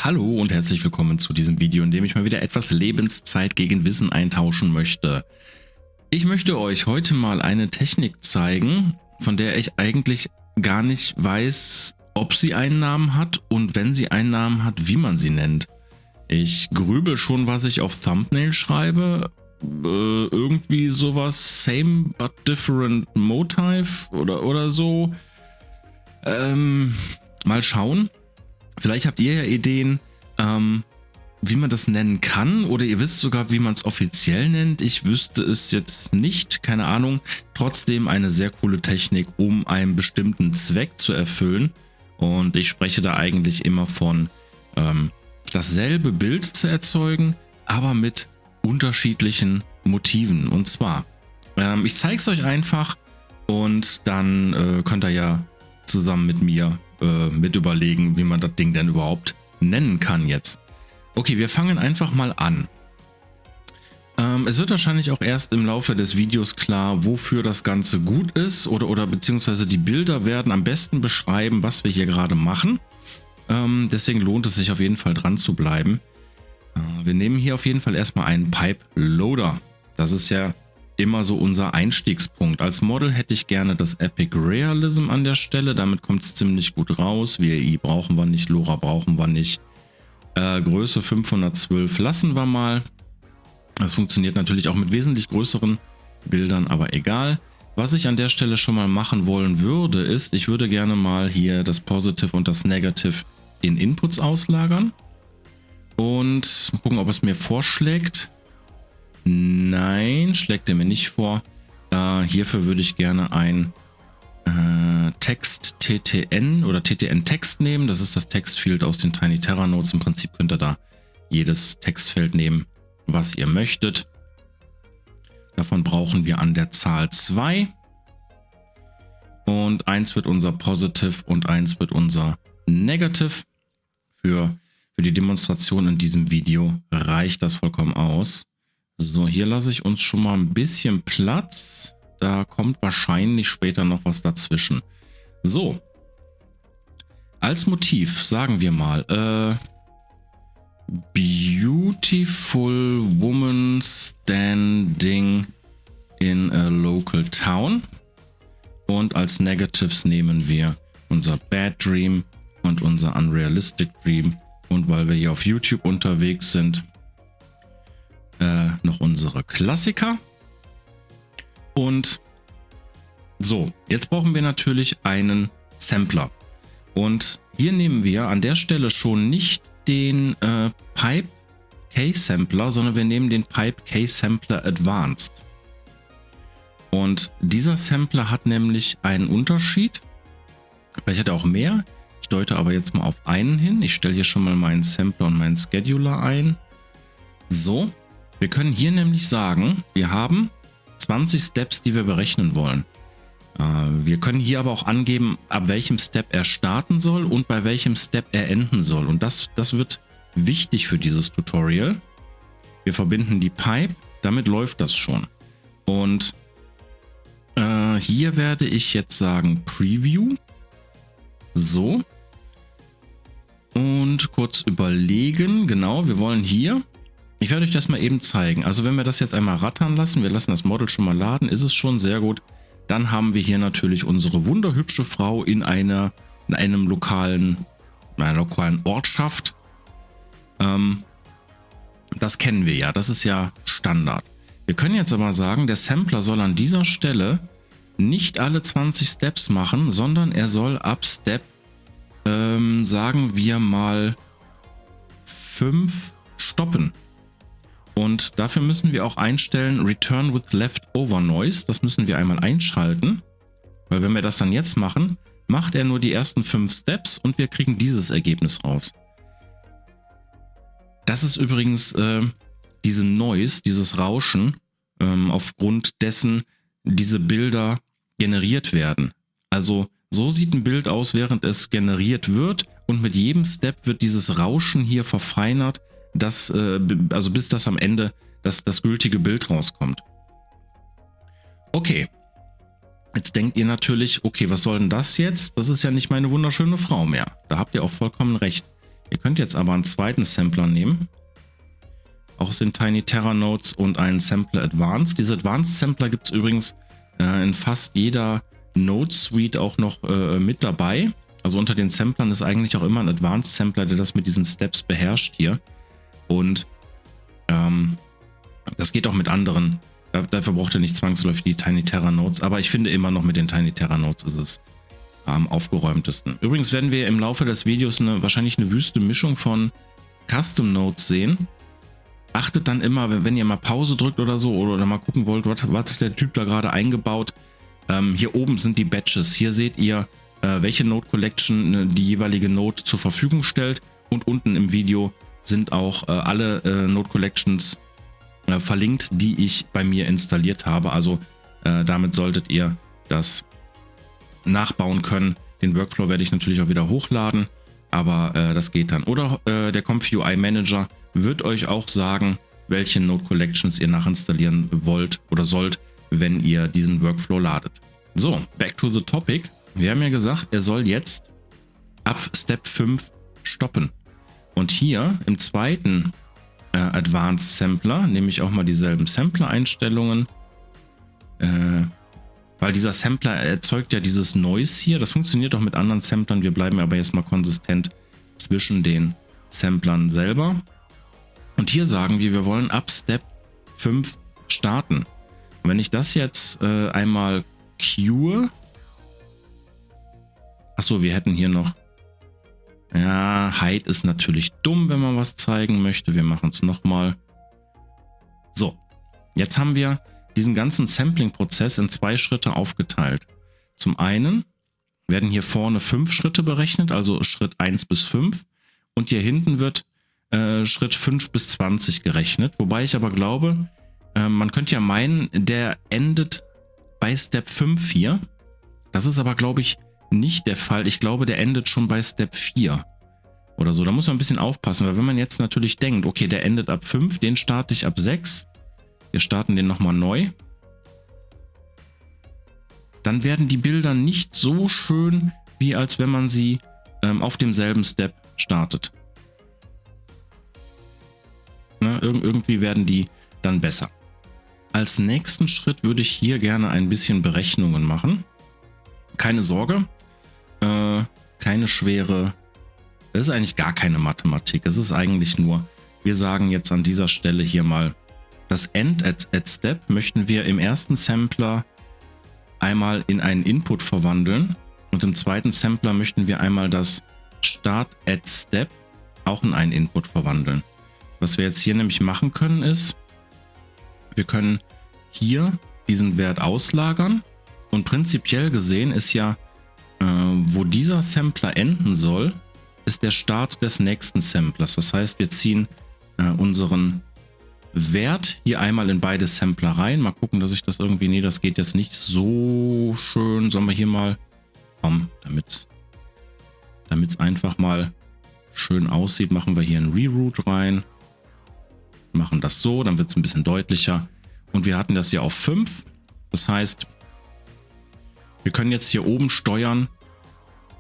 Hallo und herzlich willkommen zu diesem Video, in dem ich mal wieder etwas Lebenszeit gegen Wissen eintauschen möchte. Ich möchte euch heute mal eine Technik zeigen, von der ich eigentlich gar nicht weiß, ob sie einen Namen hat und wenn sie einen Namen hat, wie man sie nennt. Ich grübel schon, was ich auf Thumbnail schreibe. Irgendwie sowas, same but different motive oder so. Mal schauen. Vielleicht habt ihr ja Ideen, wie man das nennen kann, oder ihr wisst sogar, wie man es offiziell nennt. Ich wüsste es jetzt nicht, keine Ahnung. Trotzdem eine sehr coole Technik, um einen bestimmten Zweck zu erfüllen. Und ich spreche da eigentlich immer von dasselbe Bild zu erzeugen, aber mit unterschiedlichen Motiven. Und zwar, ich zeige es euch einfach und dann könnt ihr ja zusammen mit mir mit überlegen, wie man das Ding denn überhaupt nennen kann jetzt. Okay, wir fangen einfach mal an. Es wird wahrscheinlich auch erst im Laufe des Videos klar, wofür das Ganze gut ist oder beziehungsweise die Bilder werden am besten beschreiben, was wir hier gerade machen. Deswegen lohnt es sich auf jeden Fall dran zu bleiben. Wir nehmen hier auf jeden Fall erstmal einen Pipe Loader. Das ist ja immer so unser Einstiegspunkt. Als Model hätte ich gerne das Epic Realism an der Stelle. Damit kommt es ziemlich gut raus. WEI brauchen wir nicht, LoRa brauchen wir nicht. Größe 512 lassen wir mal. Das funktioniert natürlich auch mit wesentlich größeren Bildern, aber egal. Was ich an der Stelle schon mal machen wollen würde, ist, ich würde gerne mal hier das Positive und das Negative in Inputs auslagern. Und gucken, ob es mir vorschlägt. Nein, schlägt er mir nicht vor. Hierfür würde ich gerne ein Text TTN oder TTN Text nehmen. Das ist das Textfield aus den Tiny Terra Nodes. Im Prinzip könnt ihr da jedes Textfeld nehmen, was ihr möchtet. Davon brauchen wir an der Zahl 2. Und 1 wird unser Positive und 1 wird unser Negative. Für die Demonstration in diesem Video reicht das vollkommen aus. So, hier lasse ich uns schon mal ein bisschen Platz. Da kommt wahrscheinlich später noch was dazwischen. So. Als Motiv sagen wir mal Beautiful Woman Standing in a Local Town. Und als Negatives nehmen wir unser Bad Dream und unser Unrealistic Dream. Und weil wir hier auf YouTube unterwegs sind, noch unsere Klassiker. Und so, jetzt brauchen wir natürlich einen Sampler. Und hier nehmen wir an der Stelle schon nicht den Pipe K-Sampler, sondern wir nehmen den Pipe K-Sampler Advanced. Und dieser Sampler hat nämlich einen Unterschied. Vielleicht hat er auch mehr. Ich deute aber jetzt mal auf einen hin. Ich stelle hier schon mal meinen Sampler und meinen Scheduler ein. So. Wir können hier nämlich sagen, wir haben 20 Steps, die wir berechnen wollen. Wir können hier aber auch angeben, ab welchem Step er starten soll und bei welchem Step er enden soll. Und das wird wichtig für dieses Tutorial. Wir verbinden die Pipe, damit läuft das schon. Und hier werde ich jetzt sagen Preview. So. Und kurz überlegen, genau, wir wollen hier. Ich werde euch das mal eben zeigen. Also wenn wir das jetzt einmal rattern lassen, wir lassen das Model schon mal laden, ist es schon sehr gut. Dann haben wir hier natürlich unsere wunderhübsche Frau in einer lokalen Ortschaft. Das kennen wir ja, das ist ja Standard. Wir können jetzt aber sagen, der Sampler soll an dieser Stelle nicht alle 20 Steps machen, sondern er soll ab Step, sagen wir mal, 5 stoppen. Und dafür müssen wir auch einstellen Return with Leftover Noise. Das müssen wir einmal einschalten. Weil wenn wir das dann jetzt machen, macht er nur die ersten 5 Steps und wir kriegen dieses Ergebnis raus. Das ist übrigens diese Noise, dieses Rauschen, aufgrund dessen diese Bilder generiert werden. Also so sieht ein Bild aus, während es generiert wird. Und mit jedem Step wird dieses Rauschen hier verfeinert. Also bis das am Ende das gültige Bild rauskommt. Okay. Jetzt denkt ihr natürlich, okay, was soll denn das jetzt? Das ist ja nicht meine wunderschöne Frau mehr. Da habt ihr auch vollkommen recht. Ihr könnt jetzt aber einen zweiten Sampler nehmen. Auch aus den Tiny Terra Nodes und einen Sampler Advanced. Diese Advanced Sampler gibt es übrigens in fast jeder Node Suite auch noch mit dabei. Also unter den Samplern ist eigentlich auch immer ein Advanced Sampler, der das mit diesen Steps beherrscht hier. Und das geht auch mit anderen. Dafür braucht ihr nicht zwangsläufig die Tiny Terra Nodes. Aber ich finde immer noch mit den Tiny Terra Nodes ist es am aufgeräumtesten. Übrigens werden wir im Laufe des Videos wahrscheinlich eine wüste Mischung von Custom Nodes sehen. Achtet dann immer, wenn ihr mal Pause drückt oder so oder mal gucken wollt, was hat der Typ da gerade eingebaut. Hier oben sind die Batches. Hier seht ihr, welche Node Collection die jeweilige Node zur Verfügung stellt. Und unten im Video sind auch alle Node Collections verlinkt, die ich bei mir installiert habe. Also damit solltet ihr das nachbauen können. Den Workflow werde ich natürlich auch wieder hochladen, aber das geht dann. Oder der ComfUI Manager wird euch auch sagen, welche Node Collections ihr nachinstallieren wollt oder sollt, wenn ihr diesen Workflow ladet. So, back to the topic. Wir haben ja gesagt, er soll jetzt ab Step 5 stoppen. Und hier im zweiten Advanced Sampler nehme ich auch mal dieselben Sampler-Einstellungen, weil dieser Sampler erzeugt ja dieses Noise hier. Das funktioniert auch mit anderen Samplern. Wir bleiben aber jetzt mal konsistent zwischen den Samplern selber. Und hier sagen wir wollen ab Step 5 starten. Und wenn ich das jetzt einmal cue. Achso, wir hätten hier noch. Ja, Hide ist natürlich dumm, wenn man was zeigen möchte. Wir machen es nochmal. So, jetzt haben wir diesen ganzen Sampling-Prozess in 2 Schritte aufgeteilt. Zum einen werden hier vorne 5 Schritte berechnet, also Schritt 1 bis 5. Und hier hinten wird Schritt 5 bis 20 gerechnet. Wobei ich aber glaube, man könnte ja meinen, der endet bei Step 5 hier. Das ist aber, glaube ich, nicht der Fall. Ich glaube, der endet schon bei Step 4 oder so. Da muss man ein bisschen aufpassen, weil wenn man jetzt natürlich denkt, okay, der endet ab 5, den starte ich ab 6. Wir starten den nochmal neu. Dann werden die Bilder nicht so schön, wie als wenn man sie auf demselben Step startet. Ne, irgendwie werden die dann besser. Als nächsten Schritt würde ich hier gerne ein bisschen Berechnungen machen. Keine Sorge, keine schwere, das ist eigentlich gar keine Mathematik. Es ist eigentlich nur, wir sagen jetzt an dieser Stelle hier mal, das End at Step möchten wir im ersten Sampler einmal in einen Input verwandeln und im zweiten Sampler möchten wir einmal das Start at Step auch in einen Input verwandeln. Was wir jetzt hier nämlich machen können ist, wir können hier diesen Wert auslagern und prinzipiell gesehen ist ja, wo dieser Sampler enden soll, ist der Start des nächsten Samplers. Das heißt, wir ziehen unseren Wert hier einmal in beide Sampler rein. Mal gucken, dass ich das irgendwie, nee, das geht jetzt nicht so schön. Sollen wir hier mal, damit es einfach mal schön aussieht, machen wir hier einen Reroute rein. Machen das so, dann wird es ein bisschen deutlicher. Und wir hatten das hier auf 5. Das heißt, wir können jetzt hier oben steuern,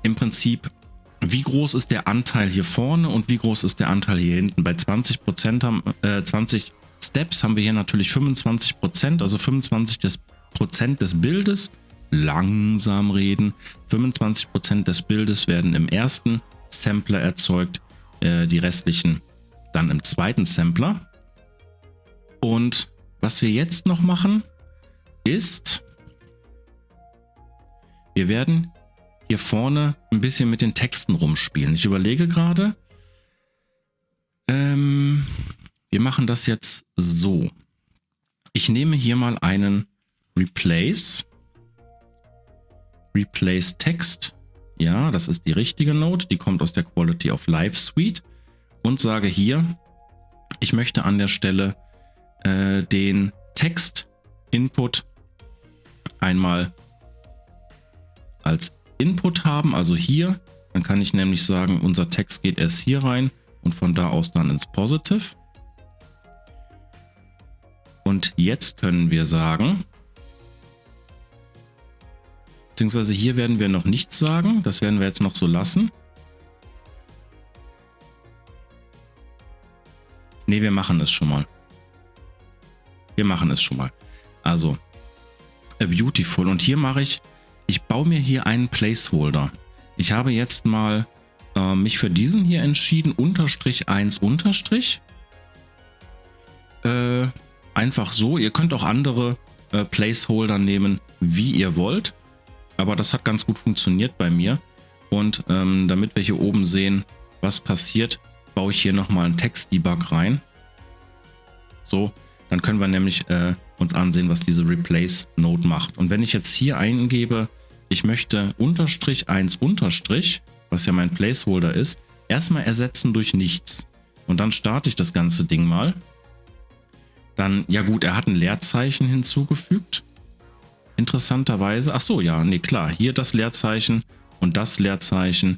im Prinzip, wie groß ist der Anteil hier vorne und wie groß ist der Anteil hier hinten. Bei 20 Steps haben wir hier natürlich 25%, also 25% des Bildes. Langsam reden. 25% des Bildes werden im ersten Sampler erzeugt, die restlichen dann im zweiten Sampler. Und was wir jetzt noch machen, ist, wir werden hier vorne ein bisschen mit den Texten rumspielen. Ich überlege gerade, wir machen das jetzt so. Ich nehme hier mal einen Replace Text. Ja, das ist die richtige Node, die kommt aus der Quality of Life Suite und sage hier, ich möchte an der Stelle den Text-Input einmal als Input haben, also hier. Dann kann ich nämlich sagen, unser Text geht erst hier rein und von da aus dann ins Positive. Und jetzt können wir sagen, beziehungsweise hier werden wir noch nichts sagen, das werden wir jetzt noch so lassen. Ne, wir machen es schon mal. Also, beautiful. Und hier ich baue mir hier einen Placeholder. Ich habe jetzt mal mich für diesen hier entschieden, _1 unterstrich. Einfach so. Ihr könnt auch andere Placeholder nehmen, wie ihr wollt. Aber das hat ganz gut funktioniert bei mir. Und damit wir hier oben sehen, was passiert, baue ich hier nochmal einen Text-Debug rein. So, dann können wir nämlich uns ansehen, was diese Replace-Node macht. Und wenn ich jetzt hier eingebe, ich möchte _1 was ja mein Placeholder ist, erstmal ersetzen durch nichts. Und dann starte ich das ganze Ding mal. Dann, ja gut, er hat ein Leerzeichen hinzugefügt. Interessanterweise. Ach so, ja, nee, klar. Hier das Leerzeichen und das Leerzeichen.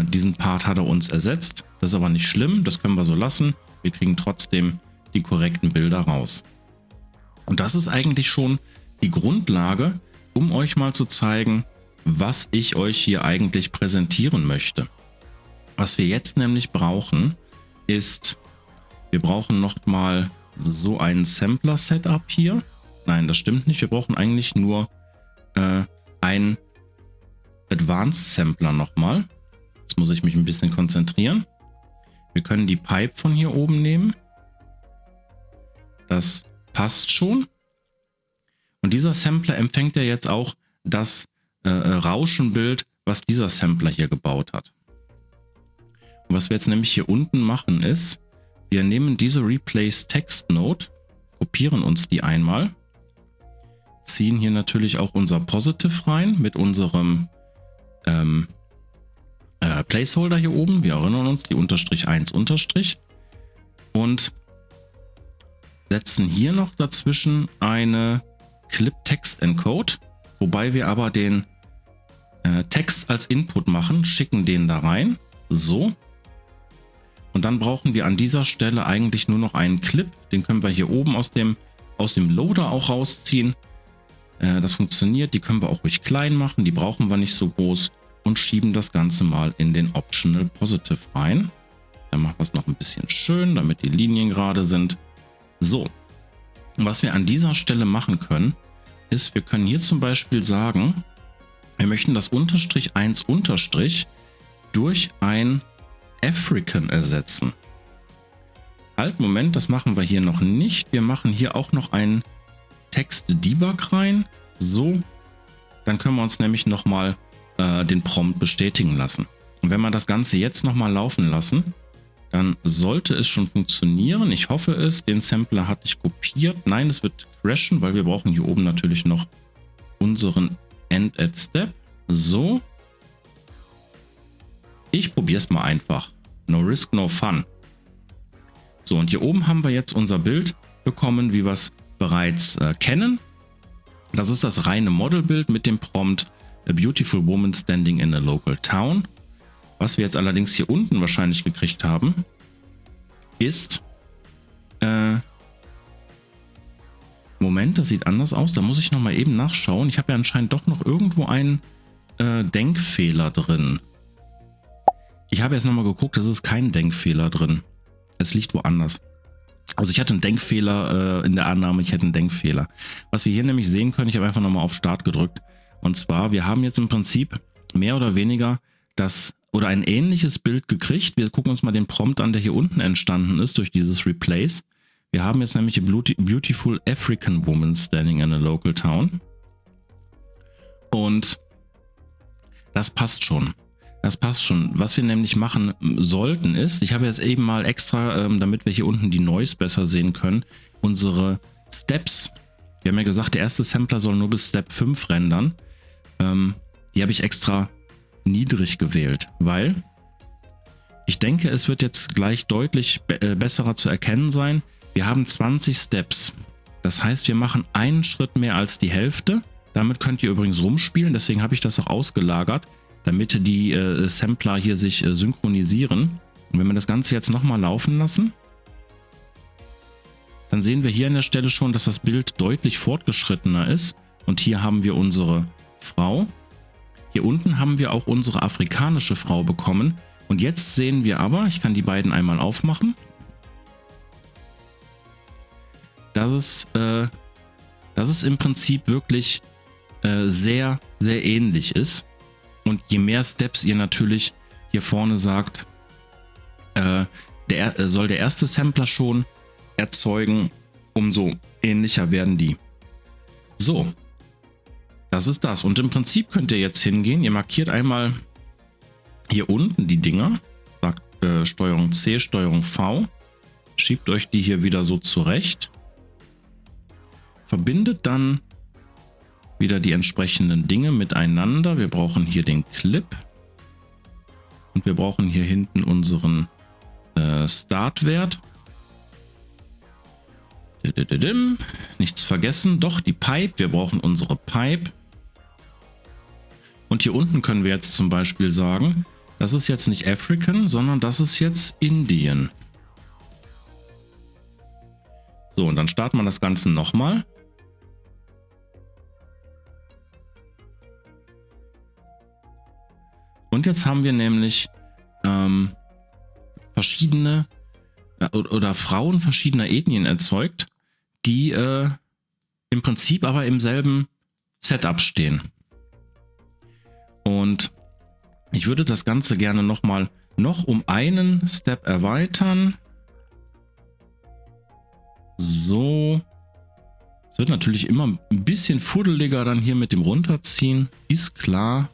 Diesen Part hat er uns ersetzt. Das ist aber nicht schlimm. Das können wir so lassen. Wir kriegen trotzdem die korrekten Bilder raus. Und das ist eigentlich schon die Grundlage, um euch mal zu zeigen, was ich euch hier eigentlich präsentieren möchte. Was wir jetzt nämlich brauchen, ist, wir brauchen nochmal so ein Sampler-Setup hier. Nein, das stimmt nicht. Wir brauchen eigentlich nur einen Advanced Sampler nochmal. Jetzt muss ich mich ein bisschen konzentrieren. Wir können die Pipe von hier oben nehmen. Das passt schon. Und dieser Sampler empfängt ja jetzt auch das Rauschenbild, was dieser Sampler hier gebaut hat. Und was wir jetzt nämlich hier unten machen ist, wir nehmen diese Replace Text Node, kopieren uns die einmal, ziehen hier natürlich auch unser Positive rein mit unserem Placeholder hier oben. Wir erinnern uns, die _1 und setzen hier noch dazwischen eine Clip Text Encode, wobei wir aber den Text als Input machen, schicken den da rein, so. Und dann brauchen wir an dieser Stelle eigentlich nur noch einen Clip, den können wir hier oben aus dem Loader auch rausziehen. Das funktioniert, die können wir auch ruhig klein machen, die brauchen wir nicht so groß und schieben das Ganze mal in den Optional Positive rein. Dann machen wir es noch ein bisschen schön, damit die Linien gerade sind. So, was wir an dieser Stelle machen können, ist, wir können hier zum Beispiel sagen, wir möchten das _1 durch ein African ersetzen. Halt, Moment, das machen wir hier noch nicht. Wir machen hier auch noch einen Text-Debug rein. So, dann können wir uns nämlich nochmal den Prompt bestätigen lassen. Und wenn wir das Ganze jetzt nochmal laufen lassen, dann sollte es schon funktionieren. Ich hoffe es. Den Sampler hatte ich kopiert. Nein, es wird crashen, weil wir brauchen hier oben natürlich noch unseren End-at-Step. So. Ich probiere es mal einfach. No risk, no fun. So, und hier oben haben wir jetzt unser Bild bekommen, wie wir es bereits kennen. Das ist das reine Modelbild mit dem Prompt A Beautiful Woman Standing in a Local Town. Was wir jetzt allerdings hier unten wahrscheinlich gekriegt haben, ist... Moment, das sieht anders aus. Da muss ich nochmal eben nachschauen. Ich habe ja anscheinend doch noch irgendwo einen Denkfehler drin. Ich habe jetzt nochmal geguckt, es ist kein Denkfehler drin. Es liegt woanders. Also ich hatte einen Denkfehler in der Annahme, ich hätte einen Denkfehler. Was wir hier nämlich sehen können, ich habe einfach nochmal auf Start gedrückt. Und zwar, wir haben jetzt im Prinzip mehr oder weniger ein ähnliches Bild gekriegt. Wir gucken uns mal den Prompt an, der hier unten entstanden ist durch dieses Replace. Wir haben jetzt nämlich a Beautiful African Woman Standing in a Local Town. Und das passt schon. Das passt schon. Was wir nämlich machen sollten ist, ich habe jetzt eben mal extra, damit wir hier unten die Noise besser sehen können, unsere Steps. Wir haben ja gesagt, der erste Sampler soll nur bis Step 5 rendern. Die habe ich extra niedrig gewählt, weil ich denke, es wird jetzt gleich deutlich besserer zu erkennen sein. Wir haben 20 Steps. Das heißt, wir machen einen Schritt mehr als die Hälfte. Damit könnt ihr übrigens rumspielen, deswegen habe ich das auch ausgelagert, damit die Sampler hier sich synchronisieren. Und wenn wir das Ganze jetzt nochmal laufen lassen, dann sehen wir hier an der Stelle schon, dass das Bild deutlich fortgeschrittener ist. Und hier haben wir unsere Frau. Hier unten haben wir auch unsere afrikanische Frau bekommen. Und jetzt sehen wir aber, ich kann die beiden einmal aufmachen. dass es im Prinzip wirklich sehr, sehr ähnlich ist. Und je mehr Steps ihr natürlich hier vorne sagt, soll der erste Sampler schon erzeugen, umso ähnlicher werden die. So, das ist das. Und im Prinzip könnt ihr jetzt hingehen, ihr markiert einmal hier unten die Dinger, sagt Steuerung C, Steuerung V, schiebt euch die hier wieder so zurecht, verbindet dann wieder die entsprechenden Dinge miteinander. Wir brauchen hier den Clip und wir brauchen hier hinten unseren Startwert. Nichts vergessen, doch die Pipe, wir brauchen unsere Pipe. Und hier unten können wir jetzt zum Beispiel sagen, das ist jetzt nicht African, sondern das ist jetzt Indian. So, und dann starten wir das Ganze nochmal. Und jetzt haben wir nämlich verschiedene oder Frauen verschiedener Ethnien erzeugt, die im Prinzip aber im selben Setup stehen. Und ich würde das Ganze gerne noch um einen Step erweitern. So. Es wird natürlich immer ein bisschen fuddeliger dann hier mit dem Runterziehen. Ist klar.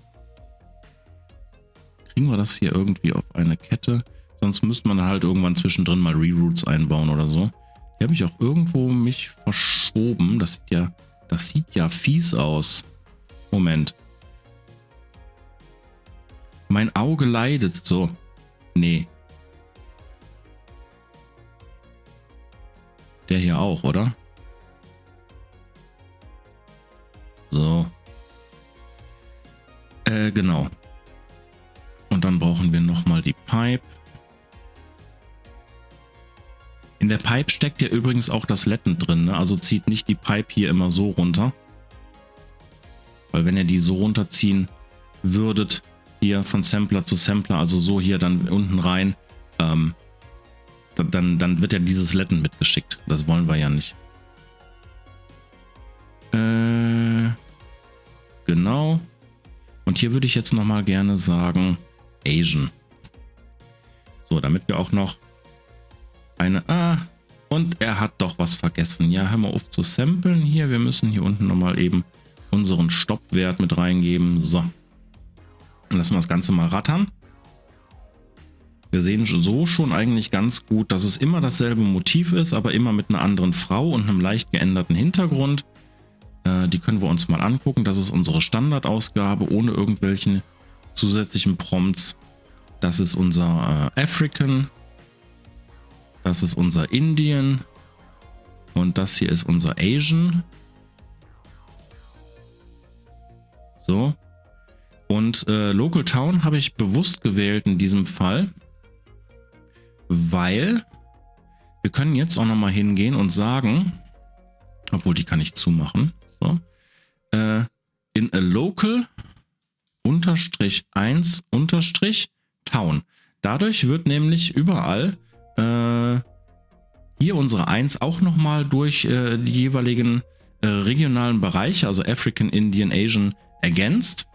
Kriegen wir das hier irgendwie auf eine Kette? Sonst müsste man halt irgendwann zwischendrin mal Reroutes einbauen oder so. Hier habe ich auch irgendwo mich verschoben. Das sieht ja fies aus. Moment. Mein Auge leidet. So. Nee. Der hier auch, oder? So. Genau. Und dann brauchen wir nochmal die Pipe. In der Pipe steckt ja übrigens auch das Letten drin, ne? Also zieht nicht die Pipe hier immer so runter. Weil wenn ihr die so runterziehen würdet, hier von Sampler zu Sampler, also so hier dann unten rein, dann wird ja dieses Letten mitgeschickt. Das wollen wir ja nicht. Genau. Und hier würde ich jetzt nochmal gerne sagen Asian. So, damit wir auch noch und er hat doch was vergessen. Ja, hör mal auf zu samplen hier. Wir müssen hier unten nochmal eben unseren Stoppwert mit reingeben. So. Dann lassen wir das Ganze mal rattern. Wir sehen so schon eigentlich ganz gut, dass es immer dasselbe Motiv ist, aber immer mit einer anderen Frau und einem leicht geänderten Hintergrund. Die können wir uns mal angucken. Das ist unsere Standardausgabe ohne irgendwelchen zusätzlichen Prompts. Das ist unser African. Das ist unser Indian. Und das hier ist unser Asian. So. Und Local Town habe ich bewusst gewählt in diesem Fall, weil wir können jetzt auch nochmal hingehen und sagen, obwohl die kann ich zumachen, so, in a local _1 _town. Dadurch wird nämlich überall hier unsere 1 auch nochmal durch die jeweiligen regionalen Bereiche, also African, Indian, Asian, ergänzt.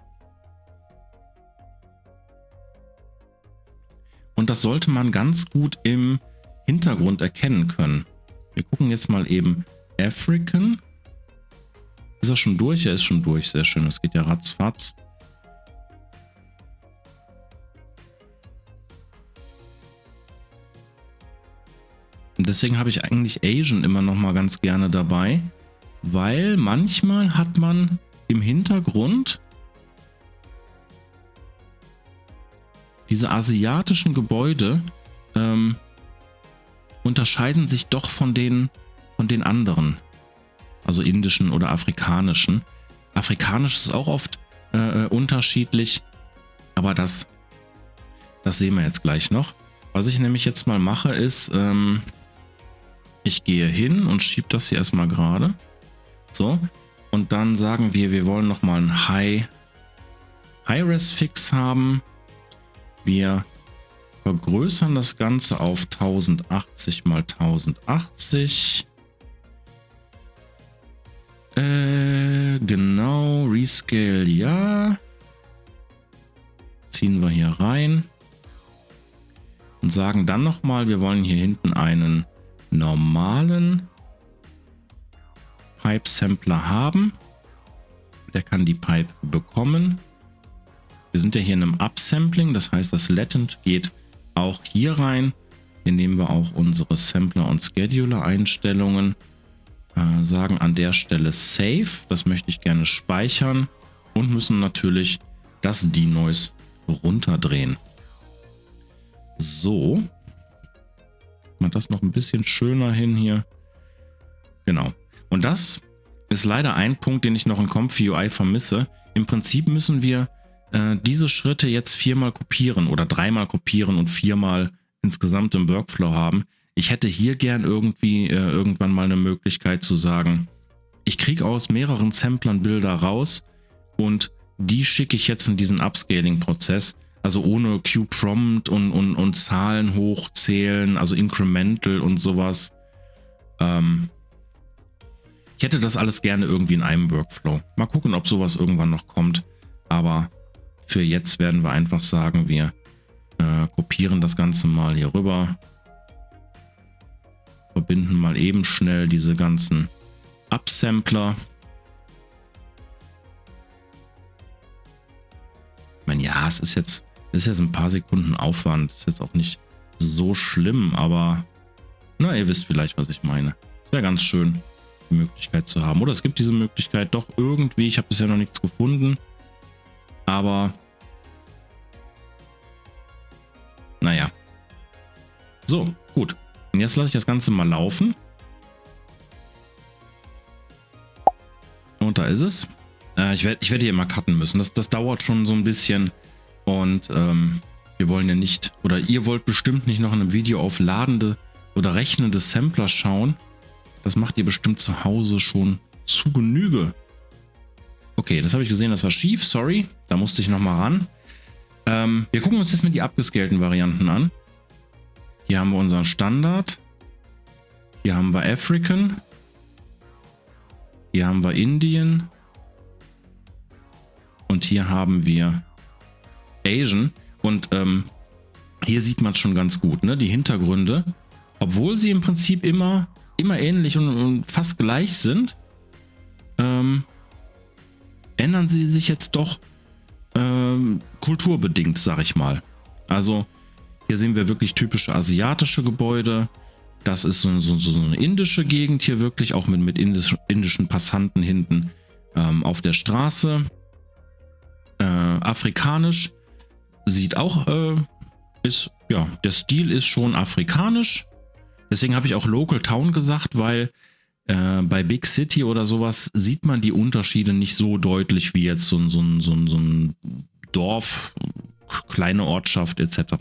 Und das sollte man ganz gut im Hintergrund erkennen können. Wir gucken jetzt mal eben African. Ist er schon durch? Er ist schon durch. Sehr schön. Das geht ja ratzfatz. Und deswegen habe ich eigentlich Asian immer noch mal ganz gerne dabei, weil manchmal hat man im Hintergrund diese asiatischen Gebäude unterscheiden sich doch von den anderen, also indischen oder afrikanischen. Afrikanisch ist auch oft unterschiedlich, aber das sehen wir jetzt gleich noch. Was ich nämlich jetzt mal mache ist, ich gehe hin und schiebe das hier erstmal gerade. So, und dann sagen wir wollen nochmal einen High-Res-Fix haben. Wir vergrößern das Ganze auf 1080 mal 1080. Genau, Rescale, ja. Ziehen wir hier rein. Und sagen dann nochmal, wir wollen hier hinten einen normalen Pipe-Sampler haben. Der kann die Pipe bekommen. Wir sind ja hier in einem Upsampling, das heißt, das Latent geht auch hier rein. Hier nehmen wir auch unsere Sampler- und Scheduler-Einstellungen. Sagen an der Stelle Save, das möchte ich gerne speichern. Und müssen natürlich das Denoise runterdrehen. So. Mal das noch ein bisschen schöner hin hier. Genau. Und das ist leider ein Punkt, den ich noch in Comfy vermisse. Im Prinzip müssen wir diese Schritte jetzt 4-mal kopieren oder 3-mal kopieren und 4-mal insgesamt im Workflow haben. Ich hätte hier gern irgendwie irgendwann mal eine Möglichkeit zu sagen, ich kriege aus mehreren Samplern Bilder raus und die schicke ich jetzt in diesen Upscaling-Prozess. Also ohne Q-Prompt und Zahlen hochzählen, also incremental und sowas. Ich hätte das alles gerne irgendwie in einem Workflow. Mal gucken, ob sowas irgendwann noch kommt. Aber für jetzt werden wir einfach sagen, wir kopieren das Ganze mal hier rüber. Verbinden mal eben schnell diese ganzen Upsampler. Ich meine, ja, es ist jetzt ein paar Sekunden Aufwand. Das ist jetzt auch nicht so schlimm, aber na, ihr wisst vielleicht, was ich meine. Es wäre ganz schön, die Möglichkeit zu haben. Oder es gibt diese Möglichkeit doch irgendwie. Ich habe bisher noch nichts gefunden. Aber naja. So, gut. Und jetzt lasse ich das Ganze mal laufen. Und da ist es. Ich werd hier immer cutten müssen. Das dauert schon so ein bisschen. Und wir wollen ja nicht, oder ihr wollt bestimmt nicht noch in einem Video auf ladende oder rechnende Sampler schauen. Das macht ihr bestimmt zu Hause schon zu Genüge. Okay, das habe ich gesehen, das war schief, sorry. Da musste ich nochmal ran. Wir gucken uns jetzt mal die abgescalten Varianten an. Hier haben wir unseren Standard. Hier haben wir African. Hier haben wir Indian. Und hier haben wir Asian. Und hier sieht man es schon ganz gut, ne? Die Hintergründe, obwohl sie im Prinzip immer ähnlich und fast gleich sind, ändern sie sich jetzt doch kulturbedingt, sag ich mal. Also hier sehen wir wirklich typische asiatische Gebäude. Das ist so eine indische Gegend hier wirklich, auch mit indischen Passanten hinten auf der Straße. Afrikanisch sieht auch, der Stil ist schon afrikanisch. Deswegen habe ich auch Local Town gesagt, weil bei Big City oder sowas sieht man die Unterschiede nicht so deutlich wie jetzt so ein Dorf, kleine Ortschaft etc.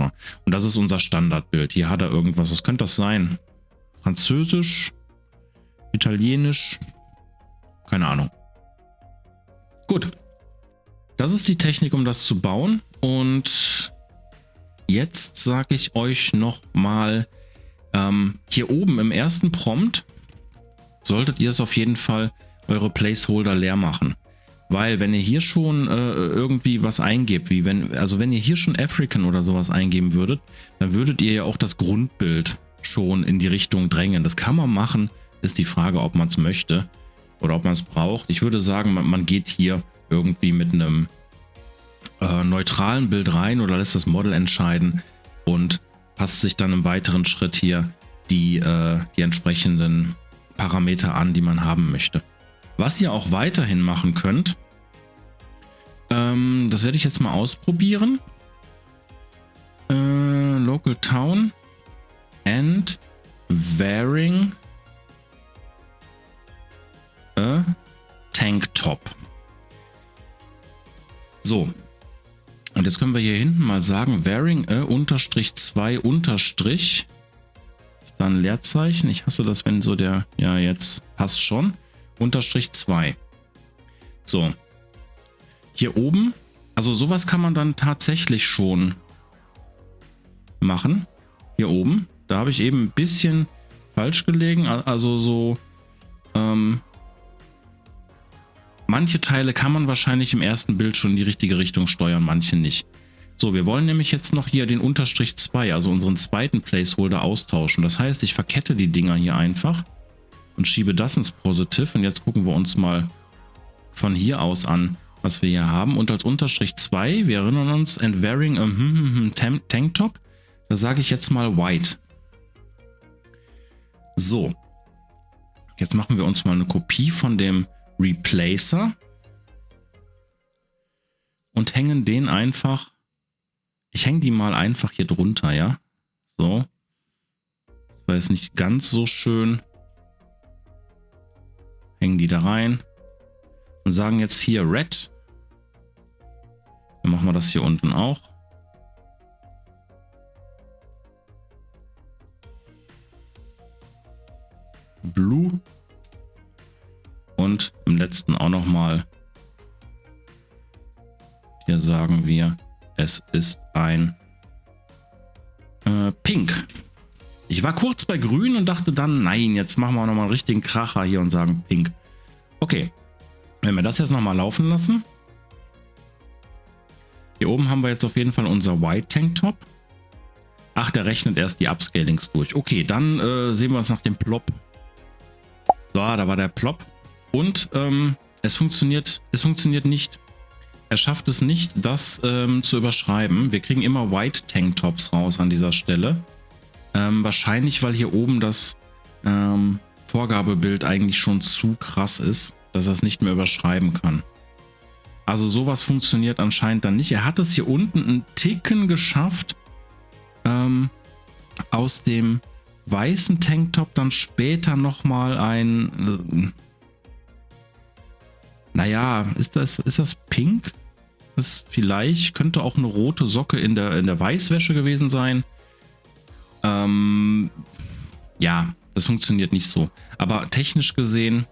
Und das ist unser Standardbild. Hier hat er irgendwas. Was könnte das sein? Französisch? Italienisch? Keine Ahnung. Gut. Das ist die Technik, um das zu bauen. Und jetzt sage ich euch noch mal, hier oben im ersten Prompt solltet ihr es auf jeden Fall eure Placeholder leer machen. Weil wenn ihr hier schon irgendwie was eingebt, wenn ihr hier schon African oder sowas eingeben würdet, dann würdet ihr ja auch das Grundbild schon in die Richtung drängen. Das kann man machen, ist die Frage, ob man es möchte oder ob man es braucht. Ich würde sagen, man geht hier irgendwie mit einem neutralen Bild rein oder lässt das Model entscheiden und passt sich dann im weiteren Schritt hier die entsprechenden Parameter an, die man haben möchte. Was ihr auch weiterhin machen könnt, das werde ich jetzt mal ausprobieren. Local Town and wearing a tank top. So. Und jetzt können wir hier hinten mal sagen, wearing a _2 unterstrich. Ist da ein Leerzeichen? Ich hasse das, wenn so der, ja jetzt passt schon. _2. So. Hier oben, also sowas kann man dann tatsächlich schon machen. Hier oben, da habe ich eben ein bisschen falsch gelegen. Also so, Manche Teile kann man wahrscheinlich im ersten Bild schon in die richtige Richtung steuern, manche nicht. So, wir wollen nämlich jetzt noch hier den Unterstrich 2, also unseren zweiten Placeholder austauschen. Das heißt, ich verkette die Dinger hier einfach und schiebe das ins Positive. Und jetzt gucken wir uns mal von hier aus an, was wir hier haben. Und als Unterstrich 2, wir erinnern uns, and wearing a Tanktop, da sage ich jetzt mal white. So, jetzt machen wir uns mal eine Kopie von dem Replacer und hängen den einfach, ich hänge die mal einfach hier drunter, ja, so, das war jetzt nicht ganz so schön, hängen die da rein und sagen jetzt hier red, dann machen wir das hier unten auch. Blue und im letzten auch noch mal. Hier sagen wir, es ist ein Pink. Ich war kurz bei Grün und dachte dann, nein, jetzt machen wir noch mal einen richtigen Kracher hier und sagen Pink. Okay, wenn wir das jetzt noch mal laufen lassen. Hier oben haben wir jetzt auf jeden Fall unser White Tanktop. Ach, der rechnet erst die Upscalings durch. Okay, dann sehen wir uns nach dem Plop. So, da war der Plop. Und es funktioniert nicht. Er schafft es nicht, das zu überschreiben. Wir kriegen immer White Tanktops raus an dieser Stelle. Wahrscheinlich, weil hier oben das Vorgabebild eigentlich schon zu krass ist, dass er es nicht mehr überschreiben kann. Also sowas funktioniert anscheinend dann nicht. Er hat es hier unten einen Ticken geschafft, aus dem weißen Tanktop dann später nochmal ein... naja, ist das pink? Das vielleicht könnte auch eine rote Socke in der Weißwäsche gewesen sein. Ja, das funktioniert nicht so. Aber technisch gesehen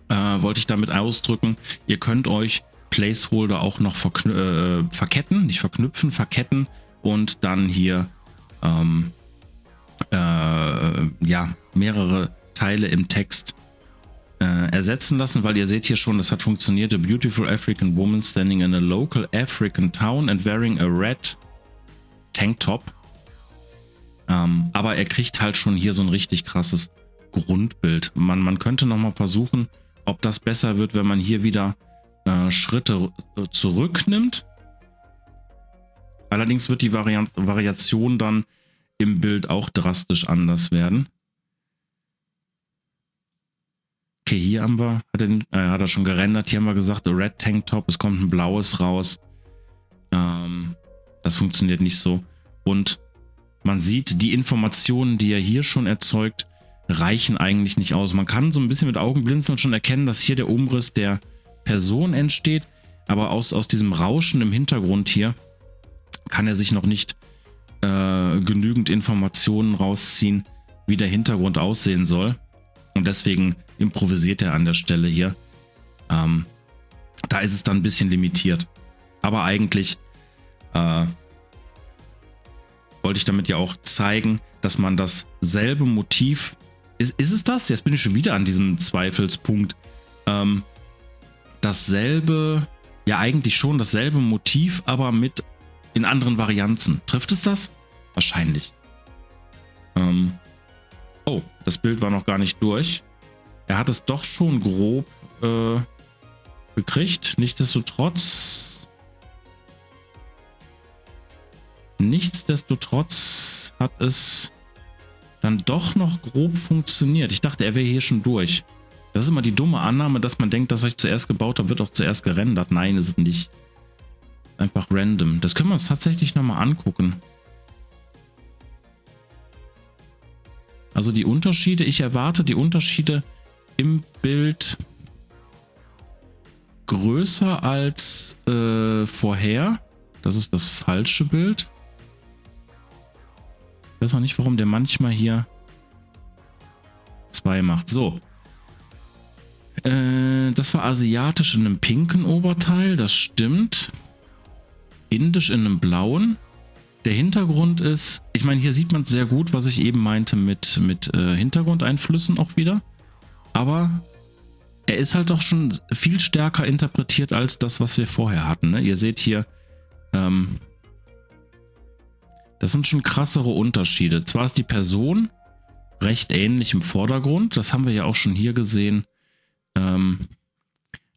wollte ich damit ausdrücken, ihr könnt euch Placeholder auch noch verketten, nicht verknüpfen, verketten und dann hier ja, mehrere Teile im Text ersetzen lassen, weil ihr seht hier schon, das hat funktioniert. A beautiful African woman standing in a local African town and wearing a red tank top. Aber er kriegt halt schon hier so ein richtig krasses Grundbild. Man könnte nochmal versuchen, ob das besser wird, wenn man hier wieder Schritte zurücknimmt. Allerdings wird die Variation dann im Bild auch drastisch anders werden. Okay, hier haben wir, hat er schon gerendert, hier haben wir gesagt, Red Tank Top, es kommt ein blaues raus. Das funktioniert nicht so. Und man sieht, die Informationen, die er hier schon erzeugt, reichen eigentlich nicht aus. Man kann so ein bisschen mit Augenblinzeln schon erkennen, dass hier der Umriss der Person entsteht, aber aus diesem Rauschen im Hintergrund hier kann er sich noch nicht genügend Informationen rausziehen, wie der Hintergrund aussehen soll. Und deswegen improvisiert er an der Stelle hier. Da ist es dann ein bisschen limitiert. Aber eigentlich wollte ich damit ja auch zeigen, dass man dasselbe Motiv... Ist es das? Jetzt bin ich schon wieder an diesem Zweifelspunkt. Dasselbe... Ja, eigentlich schon dasselbe Motiv, aber mit in anderen Varianzen. Trifft es das? Wahrscheinlich. Oh, das Bild war noch gar nicht durch. Er hat es doch schon grob gekriegt. Nichtsdestotrotz hat es dann doch noch grob funktioniert. Ich dachte, er wäre hier schon durch. Das ist immer die dumme Annahme, dass man denkt, dass was ich zuerst gebaut habe, wird auch zuerst gerendert. Nein, ist es nicht. Einfach random. Das können wir uns tatsächlich nochmal angucken. Also die Unterschiede, ich erwarte die Unterschiede im Bild größer als vorher. Das ist das falsche Bild. Ich weiß auch nicht, warum der manchmal hier 2 macht. So. Das war asiatisch in einem pinken Oberteil, das stimmt. Indisch in einem blauen. Der Hintergrund ist, ich meine, hier sieht man es sehr gut, was ich eben meinte mit Hintergrundeinflüssen auch wieder. Aber er ist halt doch schon viel stärker interpretiert als das, was wir vorher hatten. Ne? Ihr seht hier, das sind schon krassere Unterschiede. Zwar ist die Person recht ähnlich im Vordergrund, das haben wir ja auch schon hier gesehen,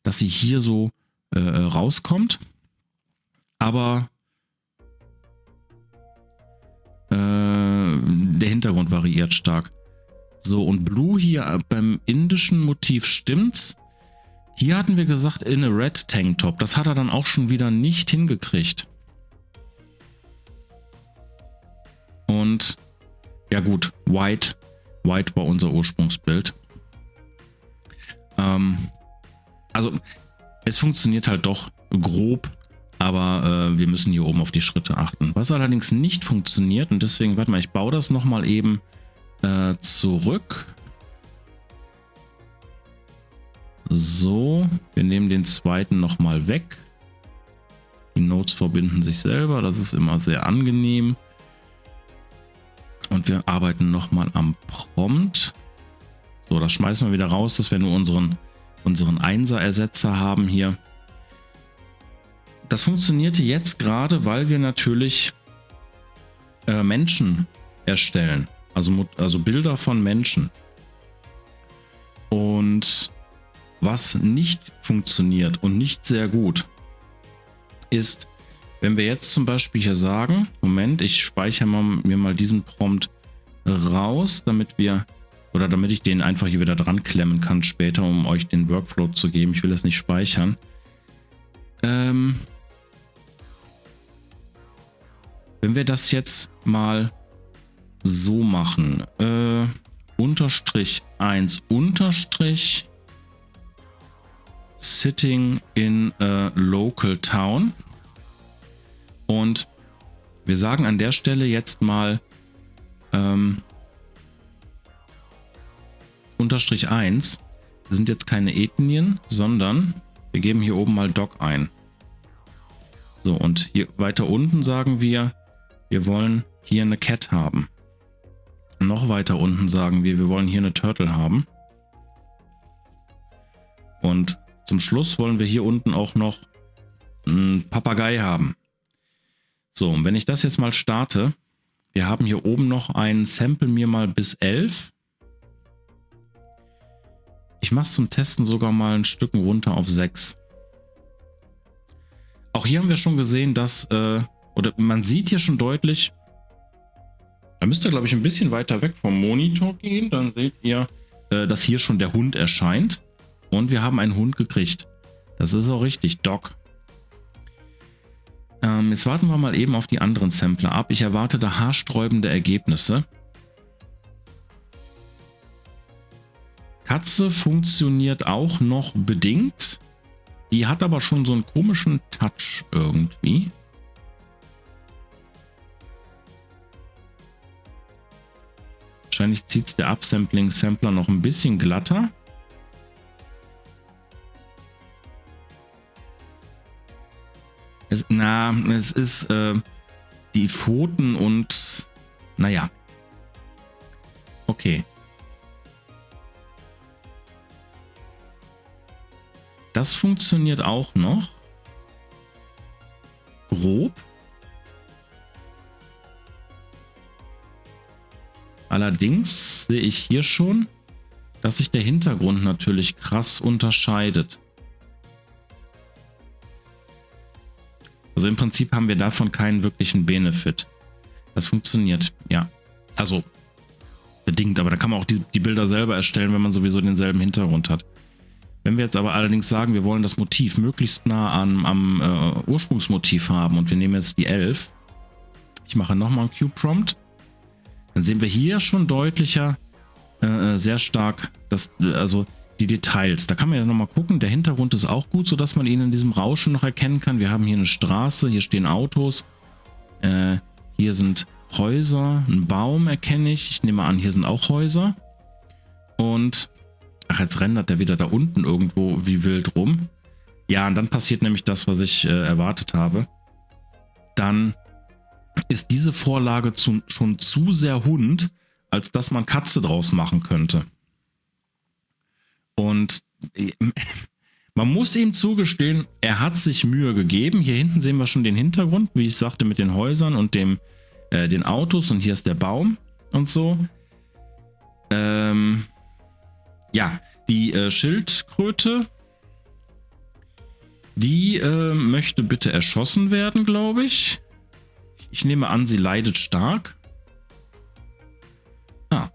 dass sie hier so rauskommt, aber der Hintergrund variiert stark. So, und Blue hier beim indischen Motiv stimmt's. Hier hatten wir gesagt, in a red Tanktop. Das hat er dann auch schon wieder nicht hingekriegt. Und ja gut, White war unser Ursprungsbild. Also es funktioniert halt doch grob, aber wir müssen hier oben auf die Schritte achten. Was allerdings nicht funktioniert, und deswegen, warte mal, ich baue das nochmal eben zurück. So, wir nehmen den zweiten nochmal weg. Die Nodes verbinden sich selber, das ist immer sehr angenehm. Und wir arbeiten nochmal am Prompt. So, das schmeißen wir wieder raus, dass wir nur unseren 1er-Ersetzer haben hier. Das funktionierte jetzt gerade, weil wir natürlich Menschen erstellen. Also Bilder von Menschen. Und was nicht funktioniert und nicht sehr gut ist, wenn wir jetzt zum Beispiel hier sagen, Moment, ich speichere mir mal diesen Prompt raus, damit ich den einfach hier wieder dran klemmen kann später, um euch den Workflow zu geben. Ich will das nicht speichern. Wenn wir das jetzt mal so machen, _1 sitting in a local town, und wir sagen an der Stelle jetzt mal _1, das sind jetzt keine Ethnien, sondern wir geben hier oben mal Doc ein. So, und hier weiter unten sagen wir wollen hier eine Cat haben. Noch weiter unten sagen wir wollen hier eine Turtle haben. Und zum Schluss wollen wir hier unten auch noch einen Papagei haben. So, und wenn ich das jetzt mal starte, wir haben hier oben noch ein Sample mir mal bis 11. Ich mache es zum Testen sogar mal ein Stück runter auf 6. Auch hier haben wir schon gesehen, dass, oder man sieht hier schon deutlich, da müsst ihr, glaube ich, ein bisschen weiter weg vom Monitor gehen. Dann seht ihr, dass hier schon der Hund erscheint. Und wir haben einen Hund gekriegt. Das ist auch richtig, Doc. Jetzt warten wir mal eben auf die anderen Sampler ab. Ich erwarte da haarsträubende Ergebnisse. Katze funktioniert auch noch bedingt. Die hat aber schon so einen komischen Touch irgendwie. Wahrscheinlich zieht es der Upsampling-Sampler noch ein bisschen glatter. Es ist die Pfoten und naja. Okay. Das funktioniert auch noch. Grob. Allerdings sehe ich hier schon, dass sich der Hintergrund natürlich krass unterscheidet. Also im Prinzip haben wir davon keinen wirklichen Benefit. Das funktioniert, ja. Also bedingt, aber da kann man auch die Bilder selber erstellen, wenn man sowieso denselben Hintergrund hat. Wenn wir jetzt aber allerdings sagen, wir wollen das Motiv möglichst nah am Ursprungsmotiv haben und wir nehmen jetzt die 11. Ich mache nochmal einen Q-Prompt. Dann sehen wir hier schon deutlicher, sehr stark, also die Details. Da kann man ja nochmal gucken, der Hintergrund ist auch gut, sodass man ihn in diesem Rauschen noch erkennen kann. Wir haben hier eine Straße, hier stehen Autos, hier sind Häuser, ein Baum erkenne ich. Ich nehme an, hier sind auch Häuser. Und, ach, jetzt rendert der wieder da unten irgendwo wie wild rum. Ja, und dann passiert nämlich das, was ich erwartet habe. Dann ist diese Vorlage schon zu sehr Hund, als dass man Katze draus machen könnte. Und man muss ihm zugestehen, er hat sich Mühe gegeben. Hier hinten sehen wir schon den Hintergrund, wie ich sagte, mit den Häusern und den Autos. Und hier ist der Baum und so. Ja, die Schildkröte, die möchte bitte erschossen werden, glaube ich. Ich nehme an, sie leidet stark. Ah.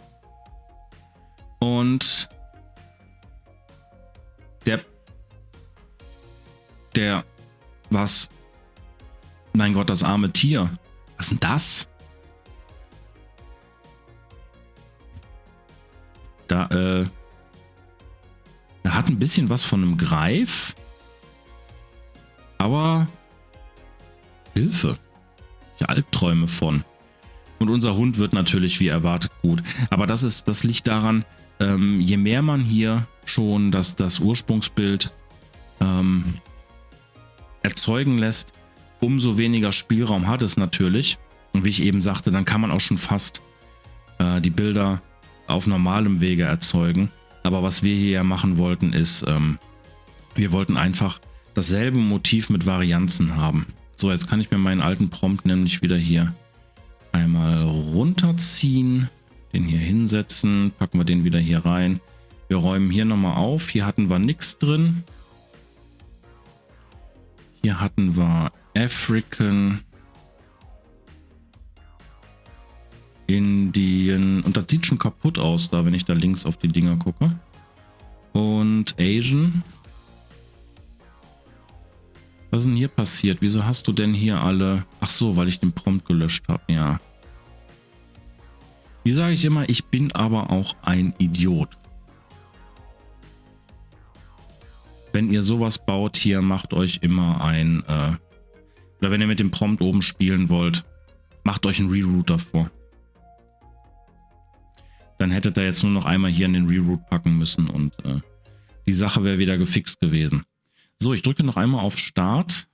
Und was? Mein Gott, das arme Tier. Was ist denn das? Da hat ein bisschen was von einem Greif. Aber Hilfe. Ich habe Albträume von. Und unser Hund wird natürlich wie erwartet gut. Aber das liegt daran, je mehr man hier schon das Ursprungsbild erzeugen lässt, umso weniger Spielraum hat es natürlich. Und wie ich eben sagte, dann kann man auch schon fast die Bilder auf normalem Wege erzeugen. Aber was wir hier ja machen wollten, ist, wir wollten einfach dasselbe Motiv mit Varianzen haben. So, jetzt kann ich mir meinen alten Prompt nämlich wieder hier einmal runterziehen, den hier hinsetzen, packen wir den wieder hier rein. Wir räumen hier nochmal auf. Hier hatten wir nichts drin. Hier hatten wir African, Indien. Und das sieht schon kaputt aus, da wenn ich da links auf die Dinger gucke. Und Asian. Was ist denn hier passiert? Wieso hast du denn hier alle... Ach so, weil ich den Prompt gelöscht habe, ja. Wie sage ich immer, ich bin aber auch ein Idiot. Wenn ihr sowas baut hier, macht euch immer ein... oder wenn ihr mit dem Prompt oben spielen wollt, macht euch einen Reroute davor. Dann hättet ihr jetzt nur noch einmal hier in den Reroute packen müssen und die Sache wäre wieder gefixt gewesen. So, ich drücke noch einmal auf Start.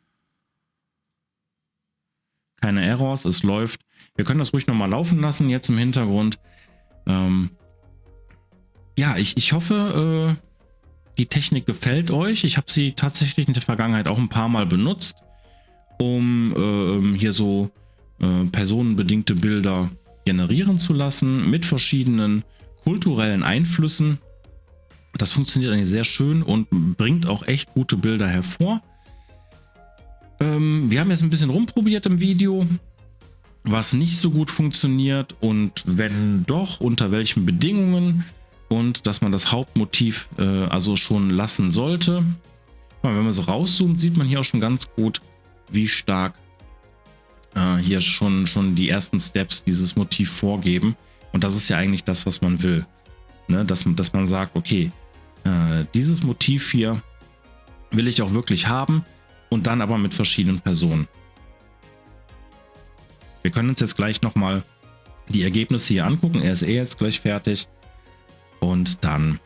Keine Errors, es läuft. Wir können das ruhig nochmal laufen lassen, jetzt im Hintergrund. Ja, ich hoffe, die Technik gefällt euch. Ich habe sie tatsächlich in der Vergangenheit auch ein paar Mal benutzt, um hier so personenbedingte Bilder generieren zu lassen mit verschiedenen kulturellen Einflüssen. Das funktioniert eigentlich sehr schön und bringt auch echt gute Bilder hervor. Wir haben jetzt ein bisschen rumprobiert im Video, was nicht so gut funktioniert und wenn doch, unter welchen Bedingungen und dass man das Hauptmotiv also schon lassen sollte. Wenn man so rauszoomt, sieht man hier auch schon ganz gut, wie stark hier schon die ersten Steps dieses Motiv vorgeben. Und das ist ja eigentlich das, was man will. Ne? Dass man sagt, okay, dieses Motiv hier will ich auch wirklich haben und dann aber mit verschiedenen Personen. Wir können uns jetzt gleich nochmal die Ergebnisse hier angucken. Er ist jetzt gleich fertig und dann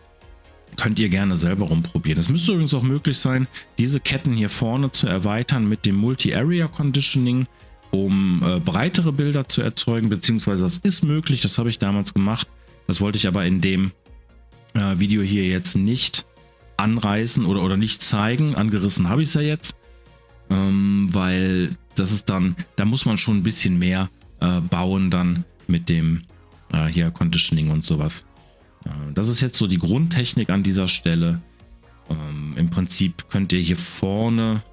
könnt ihr gerne selber rumprobieren. Es müsste übrigens auch möglich sein, diese Ketten hier vorne zu erweitern mit dem Multi-Area Conditioning, um breitere Bilder zu erzeugen, beziehungsweise das ist möglich, das habe ich damals gemacht. Das wollte ich aber in dem Video hier jetzt nicht anreißen oder nicht zeigen. Angerissen habe ich es ja jetzt, weil das ist dann, da muss man schon ein bisschen mehr bauen dann mit dem hier Conditioning und sowas. Das ist jetzt so die Grundtechnik an dieser Stelle. Im Prinzip könnt ihr hier vorne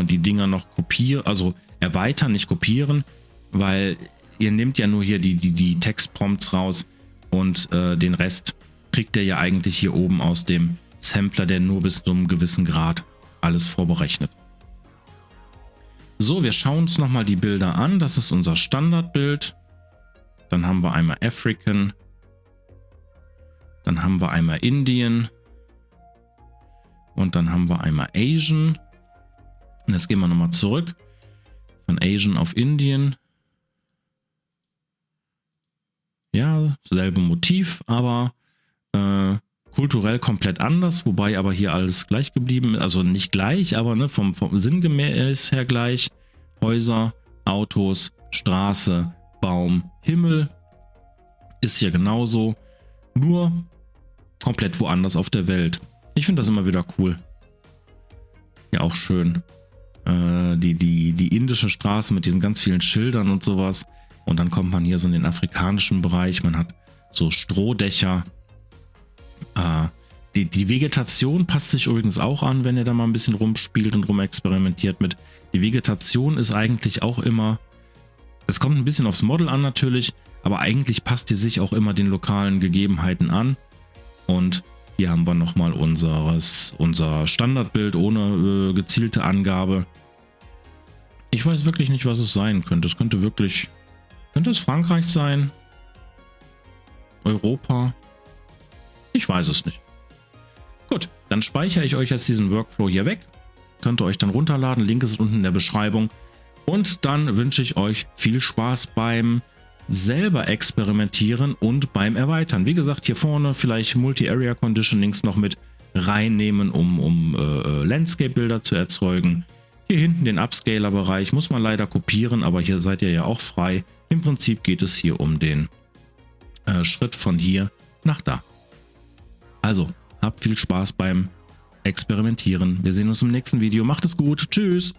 die Dinger noch kopieren, also erweitern, nicht kopieren, weil ihr nehmt ja nur hier die Textprompts raus und den Rest kriegt ihr ja eigentlich hier oben aus dem Sampler, der nur bis zu einem gewissen Grad alles vorberechnet. So, wir schauen uns nochmal die Bilder an. Das ist unser Standardbild. Dann haben wir einmal African. Dann haben wir einmal Indien. Und dann haben wir einmal Asian. Und jetzt gehen wir nochmal zurück. Von Asian auf Indien. Ja, selbe Motiv, aber kulturell komplett anders, wobei aber hier alles gleich geblieben ist. Also nicht gleich, aber ne, vom Sinngemäß her gleich. Häuser, Autos, Straße, Baum, Himmel ist hier genauso, nur komplett woanders auf der Welt. Ich finde das immer wieder cool. Ja, auch schön. Die indische Straße mit diesen ganz vielen Schildern und sowas. Und dann kommt man hier so in den afrikanischen Bereich. Man hat so Strohdächer. Die Vegetation passt sich übrigens auch an, wenn ihr da mal ein bisschen rumspielt und rumexperimentiert mit. Die Vegetation ist eigentlich auch immer, es kommt ein bisschen aufs Model an natürlich, aber eigentlich passt die sich auch immer den lokalen Gegebenheiten an. Und hier haben wir nochmal unser Standardbild ohne gezielte Angabe. Ich weiß wirklich nicht, was es sein könnte. Es könnte es Frankreich sein? Europa? Ich weiß es nicht. Gut, dann speichere ich euch jetzt diesen Workflow hier weg. Könnt ihr euch dann runterladen. Link ist unten in der Beschreibung. Und dann wünsche ich euch viel Spaß beim selber experimentieren und beim Erweitern. Wie gesagt, hier vorne vielleicht Multi-Area Conditionings noch mit reinnehmen, um Landscape-Bilder zu erzeugen. Hier hinten den Upscaler-Bereich muss man leider kopieren, aber hier seid ihr ja auch frei. Im Prinzip geht es hier um den Schritt von hier nach da. Also, habt viel Spaß beim Experimentieren. Wir sehen uns im nächsten Video. Macht es gut. Tschüss.